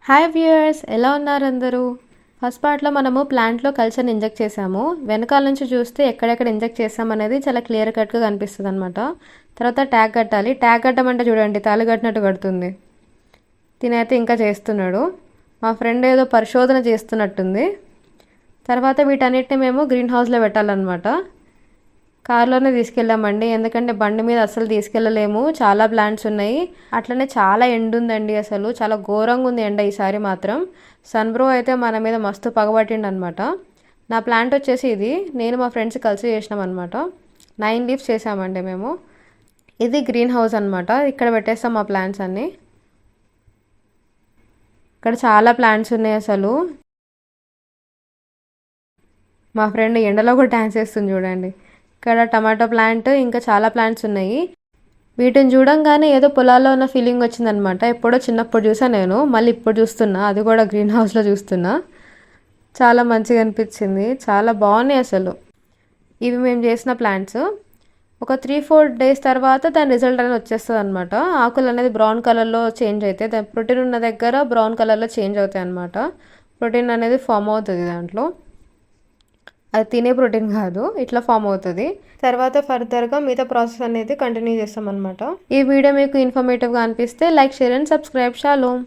Hi viewers, ఎలా ఉన్నారు అందరూ? ఫస్ట్ పార్ట్లో మనము ప్లాంట్లో కల్చర్ని ఇంజెక్ట్ చేసాము. వెనకాల నుంచి చూస్తే ఎక్కడెక్కడ ఇంజెక్ట్ చేసామనేది చాలా క్లియర్ కట్గా కనిపిస్తుంది అనమాట. తర్వాత ట్యాగ్ కట్టాలి. ట్యాగ్ కట్టమంటే చూడండి, తాళి కట్టినట్టు కడుతుంది. తినైతే ఇంకా చేస్తున్నాడు. మా ఫ్రెండ్ ఏదో పరిశోధన చేస్తున్నట్టుంది. తర్వాత వీటన్నిటిని మేము గ్రీన్ హౌస్లో పెట్టాలన్నమాట. కార్లోనే తీసుకెళ్ళామండి, ఎందుకంటే బండి మీద అసలు తీసుకెళ్ళలేము. చాలా ప్లాంట్స్ ఉన్నాయి, అట్లనే చాలా ఎండ ఉందండి. అసలు చాలా ఘోరంగా ఉంది ఎండ ఈసారి మాత్రం. సన్బ్రో అయితే మన మీద మస్తు పగబట్టిండు అనమాట. నా ప్లాంట్ వచ్చేసి ఇది, నేను మా ఫ్రెండ్స్ కలిసి చేసినాం అనమాట. 9 లీవ్స్ చేసామండి మేము. ఇది గ్రీన్ హౌస్ అనమాట. ఇక్కడ పెట్టేస్తాం మా ప్లాంట్స్ అన్నీ. ఇక్కడ చాలా ప్లాంట్స్ ఉన్నాయి అసలు. మా ఫ్రెండ్ ఎండలో కూడా డ్యాన్స్ చేస్తుంది చూడండి. ఇక్కడ టమాటో ప్లాంట్, ఇంకా చాలా ప్లాంట్స్ ఉన్నాయి. వీటిని చూడంగానే ఏదో పొలాల్లో ఉన్న ఫీలింగ్ వచ్చిందనమాట. ఎప్పుడో చిన్నప్పుడు చూసాను నేను, మళ్ళీ ఇప్పుడు చూస్తున్నా, అది కూడా గ్రీన్ హౌస్లో చూస్తున్నా. చాలా మంచిగా అనిపించింది, చాలా బాగున్నాయి అసలు. ఇవి మేము చేసిన ప్లాంట్స్. ఒక 3-4 డేస్ తర్వాత దాని రిజల్ట్ అనేది వచ్చేస్తుంది అనమాట. ఆకులు అనేది బ్రౌన్ కలర్లో చేంజ్ అవుతాయి. దాని ప్రోటీన్ ఉన్న దగ్గర బ్రౌన్ కలర్లో చేంజ్ అవుతాయి అనమాట. ప్రోటీన్ అనేది ఫామ్ అవుతుంది దాంట్లో. అది తినే ప్రోటీన్ కాదు, ఇట్లా ఫామ్ అవుతుంది. తర్వాత ఫర్దర్గా మిగతా ప్రాసెస్ అనేది కంటిన్యూ చేస్తాం అనమాట. ఈ వీడియో మీకు ఇన్ఫర్మేటివ్గా అనిపిస్తే like, share and subscribe. Shalom.